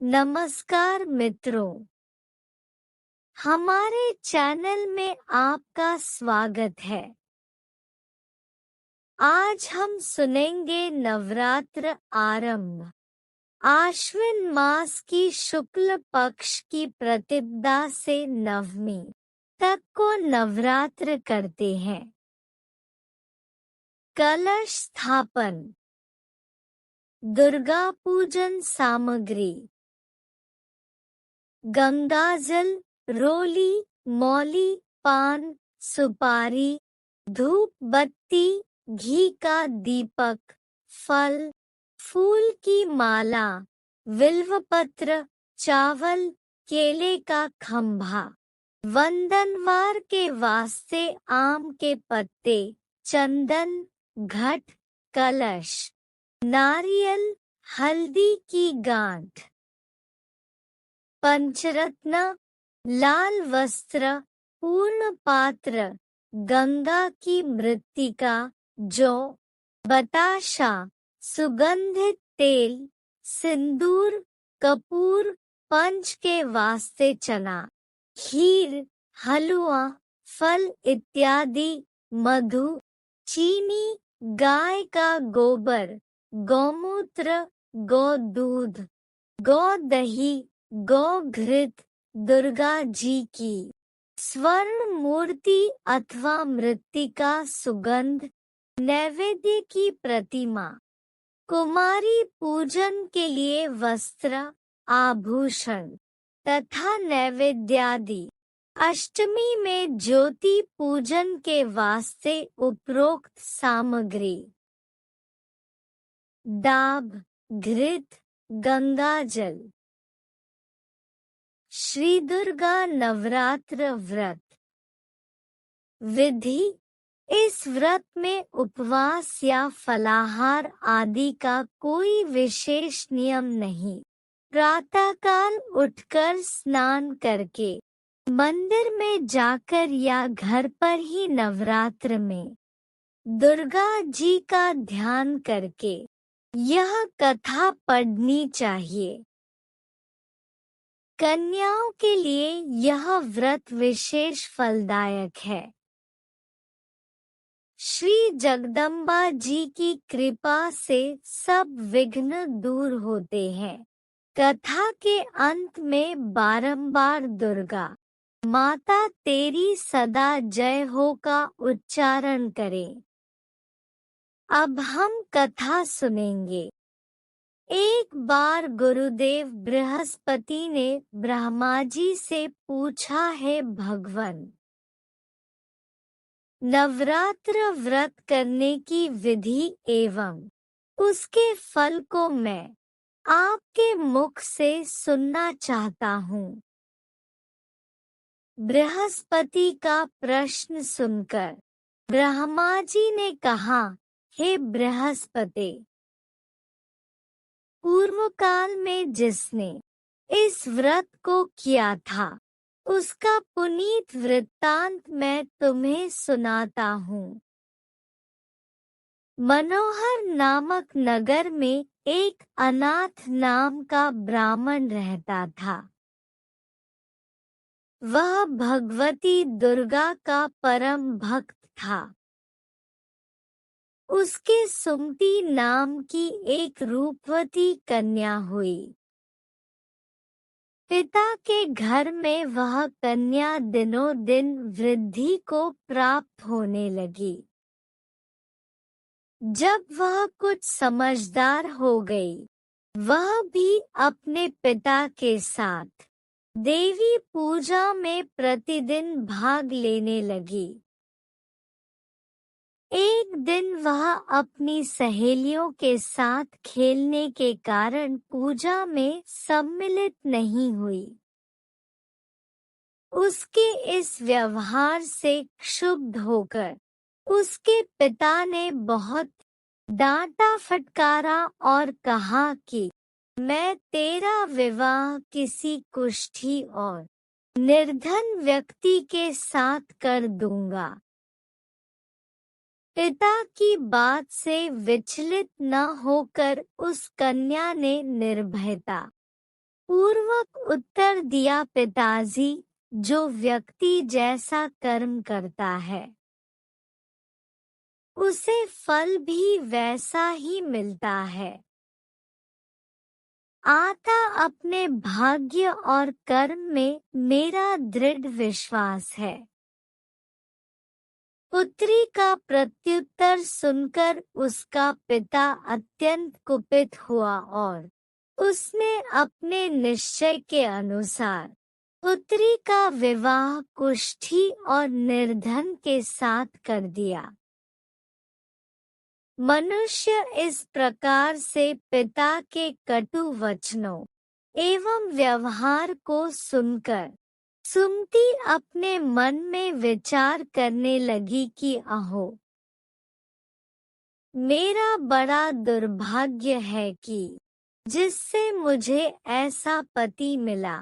नमस्कार मित्रों, हमारे चैनल में आपका स्वागत है। आज हम सुनेंगे नवरात्र आरंभ। आश्विन मास की शुक्ल पक्ष की प्रतिपदा से नवमी तक को नवरात्र करते हैं। कलश स्थापन, दुर्गा पूजन सामग्री, गंगाजल, रोली, मौली, पान, सुपारी, धूप बत्ती, घी का दीपक, फल, फूल की माला, बिल्वपत्र, चावल, केले का खंभा। वंदनवार के वास्ते आम के पत्ते, चंदन, घट, कलश, नारियल, हल्दी की गांठ। पंचरत्न, लाल वस्त्र, पूर्ण पात्र, गंगा की मृत्तिका, जौ, बताशा, सुगंधित तेल, सिंदूर, कपूर, पंच के वास्ते चना, खीर, हलवा, फल इत्यादि, मधु, चीनी, गाय का गोबर, गौमूत्र, गौ दूध, गौ दही, गौ घृत, दुर्गा जी की स्वर्ण मूर्ति अथवा मृत्तिका सुगंध, नैवेद्य की प्रतिमा। कुमारी पूजन के लिए वस्त्र, आभूषण तथा नैवेद्यादि। अष्टमी में ज्योति पूजन के वास्ते उपरोक्त सामग्री। दाब, घृत, गंगाजल। श्री दुर्गा नवरात्र व्रत। विधि: इस व्रत में उपवास या फलाहार आदि का कोई विशेष नियम नहीं। प्रातःकाल उठकर स्नान करके मंदिर में जाकर या घर पर ही नवरात्र में दुर्गा जी का ध्यान करके यह कथा पढ़नी चाहिए। कन्याओं के लिए यह व्रत विशेष फलदायक है। श्री जगदम्बा जी की कृपा से सब विघ्न दूर होते हैं। कथा के अंत में बारंबार दुर्गा माता तेरी सदा जय हो का उच्चारण करें। अब हम कथा सुनेंगे। एक बार गुरुदेव बृहस्पति ने ब्रह्मा जी से पूछा, है भगवान, नवरात्र व्रत करने की विधि एवं उसके फल को मैं आपके मुख से सुनना चाहता हूँ। बृहस्पति का प्रश्न सुनकर ब्रह्मा जी ने कहा, हे बृहस्पति, पूर्व काल में जिसने इस व्रत को किया था उसका पुनीत वृत्तांत मैं तुम्हें सुनाता हूँ। मनोहर नामक नगर में एक अनाथ नाम का ब्राह्मण रहता था। वह भगवती दुर्गा का परम भक्त था। उसके सुमति नाम की एक रूपवती कन्या हुई। पिता के घर में वह कन्या दिनों दिन वृद्धि को प्राप्त होने लगी। जब वह कुछ समझदार हो गई, वह भी अपने पिता के साथ देवी पूजा में प्रतिदिन भाग लेने लगी। एक दिन वह अपनी सहेलियों के साथ खेलने के कारण पूजा में सम्मिलित नहीं हुई। उसके इस व्यवहार से क्षुब्ध होकर उसके पिता ने बहुत डांटा फटकारा और कहा कि मैं तेरा विवाह किसी कुष्ठी और निर्धन व्यक्ति के साथ कर दूंगा। पिता की बात से विचलित न होकर उस कन्या ने निर्भयता पूर्वक उत्तर दिया, पिताजी, जो व्यक्ति जैसा कर्म करता है उसे फल भी वैसा ही मिलता है। आता अपने भाग्य और कर्म में मेरा दृढ़ विश्वास है। पुत्री का प्रत्युत्तर सुनकर उसका पिता अत्यंत कुपित हुआ और उसने अपने निश्चय के अनुसार पुत्री का विवाह कुष्ठी और निर्धन के साथ कर दिया। मनुष्य इस प्रकार से पिता के कटु वचनों एवं व्यवहार को सुनकर सुमति अपने मन में विचार करने लगी कि अहो, मेरा बड़ा दुर्भाग्य है कि जिससे मुझे ऐसा पति मिला।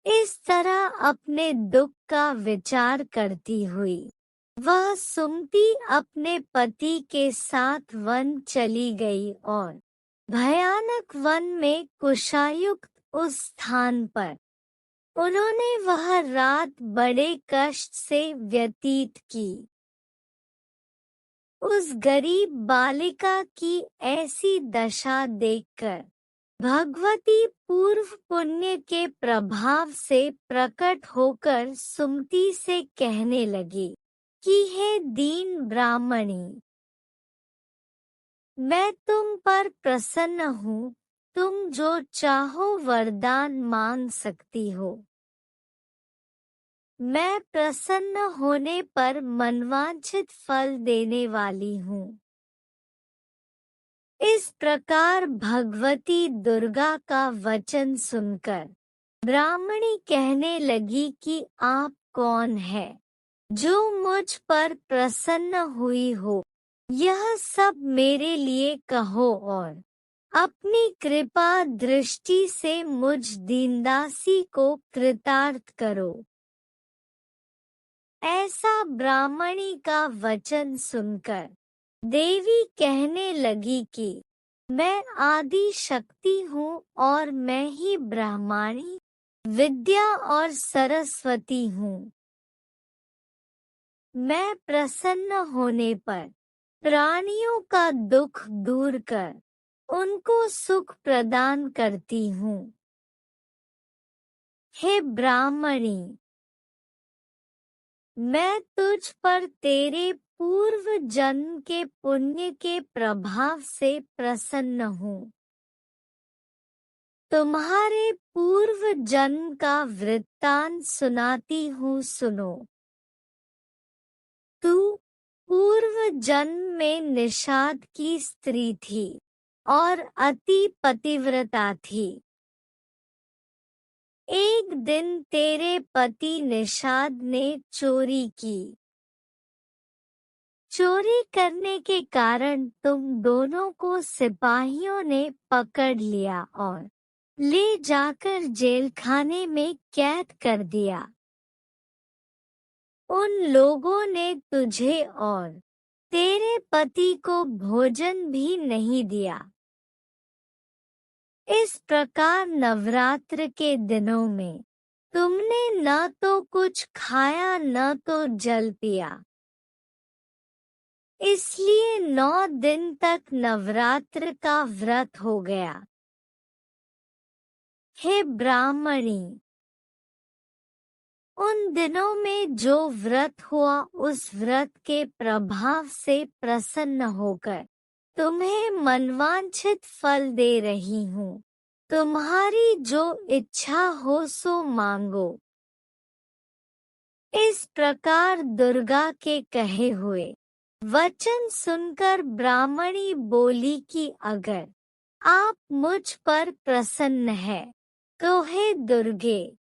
इस तरह अपने दुख का विचार करती हुई वह सुमति अपने पति के साथ वन चली गई और भयानक वन में कुशायुक्त उस स्थान पर उन्होंने वह रात बड़े कष्ट से व्यतीत की। उस गरीब बालिका की ऐसी दशा देखकर भगवती पूर्व पुण्य के प्रभाव से प्रकट होकर सुमति से कहने लगी कि हे दीन ब्राह्मणी, मैं तुम पर प्रसन्न हूँ, तुम जो चाहो वरदान मांग सकती हो। मैं प्रसन्न होने पर मनवांछित फल देने वाली हूँ। इस प्रकार भगवती दुर्गा का वचन सुनकर ब्राह्मणी कहने लगी कि आप कौन है जो मुझ पर प्रसन्न हुई हो, यह सब मेरे लिए कहो और अपनी कृपा दृष्टि से मुझ दीनदासी को कृतार्थ करो। ऐसा ब्राह्मणी का वचन सुनकर देवी कहने लगी कि मैं आदि शक्ति हूँ और मैं ही ब्रह्माणी विद्या और सरस्वती हूँ। मैं प्रसन्न होने पर प्राणियों का दुख दूर कर उनको सुख प्रदान करती हूँ। हे ब्राह्मणी, मैं तुझ पर तेरे पूर्व जन्म के पुण्य के प्रभाव से प्रसन्न हूँ। तुम्हारे पूर्व जन्म का वृत्तांत सुनाती हूँ, सुनो। तू पूर्व जन्म में निषाद की स्त्री थी और अति पतिव्रता थी। एक दिन तेरे पति निषाद ने चोरी की। चोरी करने के कारण तुम दोनों को सिपाहियों ने पकड़ लिया और ले जाकर जेलखाने में कैद कर दिया। उन लोगों ने तुझे और तेरे पति को भोजन भी नहीं दिया। इस प्रकार नवरात्र के दिनों में तुमने न तो कुछ खाया न तो जल पिया। इसलिए 9 दिन तक नवरात्र का व्रत हो गया। हे ब्राह्मणी, उन दिनों में जो व्रत हुआ उस व्रत के प्रभाव से प्रसन्न होकर तुम्हें मनवांछित फल दे रही हूँ। तुम्हारी जो इच्छा हो सो मांगो। इस प्रकार दुर्गा के कहे हुए वचन सुनकर ब्राह्मणी बोली कि अगर आप मुझ पर प्रसन्न है तो हे दुर्गे,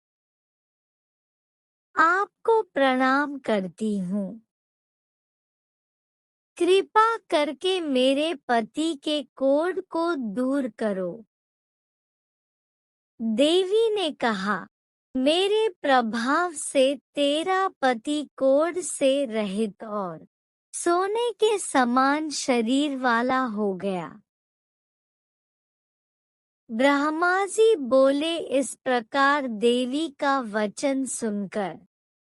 आपको प्रणाम करती हूँ। कृपा करके मेरे पति के कोढ़ को दूर करो। देवी ने कहा, मेरे प्रभाव से तेरा पति कोढ़ से रहित और सोने के समान शरीर वाला हो गया। ब्रह्मा जी बोले। इस प्रकार देवी का वचन सुनकर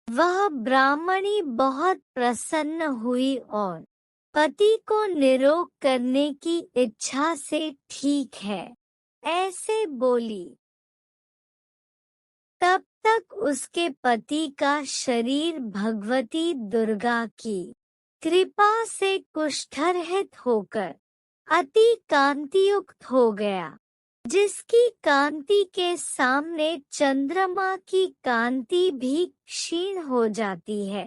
वह ब्राह्मणी बहुत प्रसन्न हुई और पति को निरोग करने की इच्छा से ठीक है ऐसे बोली। तब तक उसके पति का शरीर भगवती दुर्गा की कृपा से कुष्ठरहित होकर अति कांतियुक्त हो गया, जिसकी कांति के सामने चंद्रमा की कांति भी क्षीण हो जाती है।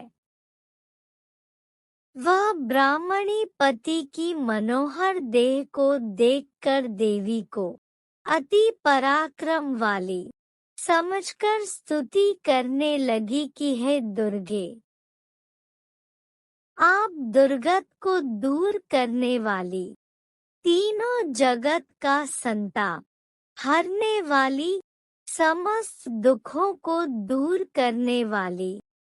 वह ब्राह्मणी पति की मनोहर देह को देखकर देवी को अति पराक्रम वाली समझकर स्तुति करने लगी कि हे दुर्गे, आप दुर्गत को दूर करने वाली, तीनों जगत का संताप हरने वाली, समस्त दुखों को दूर करने वाली,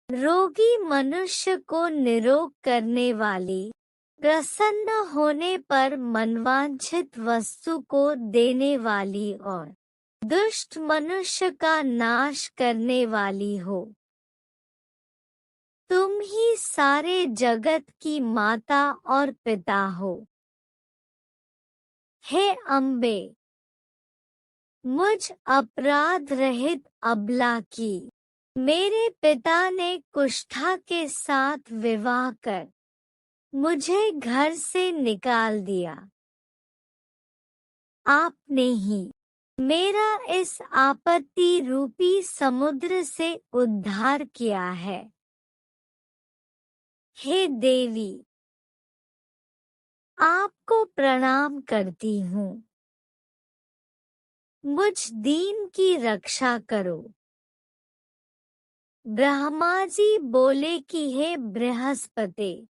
रोगी मनुष्य को निरोग करने वाली, प्रसन्न होने पर मनवांछित वस्तु को देने वाली और दुष्ट मनुष्य का नाश करने वाली हो। तुम ही सारे जगत की माता और पिता हो। हे अम्बे, मुझ अपराध रहित अबला की मेरे पिता ने कुष्ठा के साथ विवाह कर मुझे घर से निकाल दिया। आपने ही मेरा इस आपत्ति रूपी समुद्र से उद्धार किया है। हे देवी, आपको प्रणाम करती हूँ। मुझ दीन की रक्षा करो। ब्रह्मा जी बोले कि हे बृहस्पति,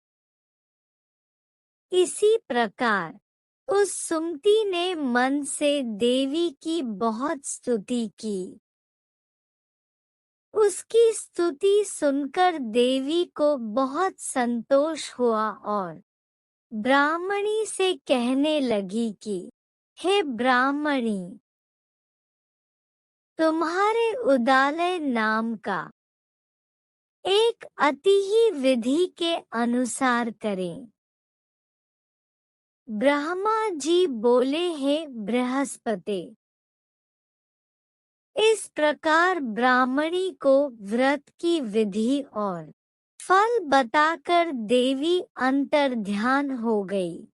इसी प्रकार उस सुमति ने मन से देवी की बहुत स्तुति की। उसकी स्तुति सुनकर देवी को बहुत संतोष हुआ और ब्राह्मणी से कहने लगी कि हे ब्राह्मणी, तुम्हारे उदालय नाम का एक अति ही विधि के अनुसार करें। ब्रह्मा जी बोले, हे बृहस्पति, इस प्रकार ब्राह्मणी को व्रत की विधि और फल बताकर देवी अंतर्ध्यान हो गई।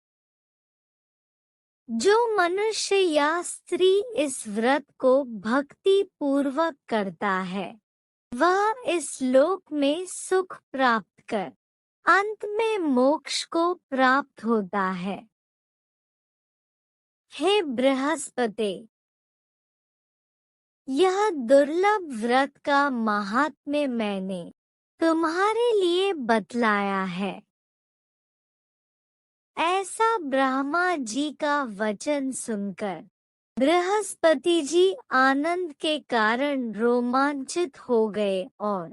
जो मनुष्य या स्त्री इस व्रत को भक्ति पूर्वक करता है, वह इस लोक में सुख प्राप्त कर अंत में मोक्ष को प्राप्त होता है। हे बृहस्पति, यह दुर्लभ व्रत का महात्म्य मैंने तुम्हारे लिए बतलाया है। ऐसा ब्रह्मा जी का वचन सुनकर बृहस्पति जी आनंद के कारण रोमांचित हो गए और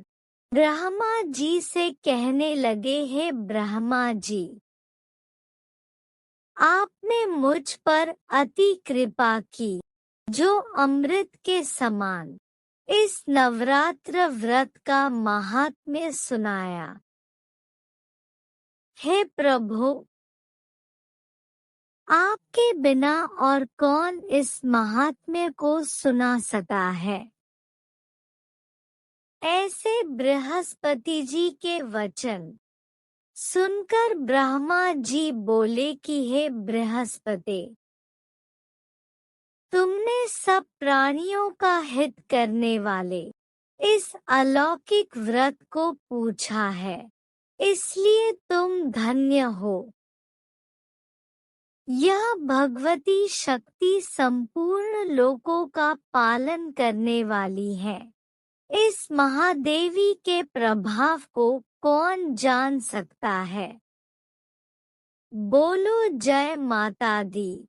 ब्रह्मा जी से कहने लगे, हे ब्रह्मा जी, आपने मुझ पर अति कृपा की, जो अमृत के समान इस नवरात्र व्रत का महात्म्य सुनाया। हे प्रभु, आपके बिना और कौन इस महात्म्य को सुना सकता है। ऐसे बृहस्पति जी के वचन सुनकर ब्रह्मा जी बोले कि हे बृहस्पति, तुमने सब प्राणियों का हित करने वाले इस अलौकिक व्रत को पूछा है, इसलिए तुम धन्य हो। यह भगवती शक्ति संपूर्ण लोकों का पालन करने वाली है। इस महादेवी के प्रभाव को कौन जान सकता है। बोलो जय माता दी।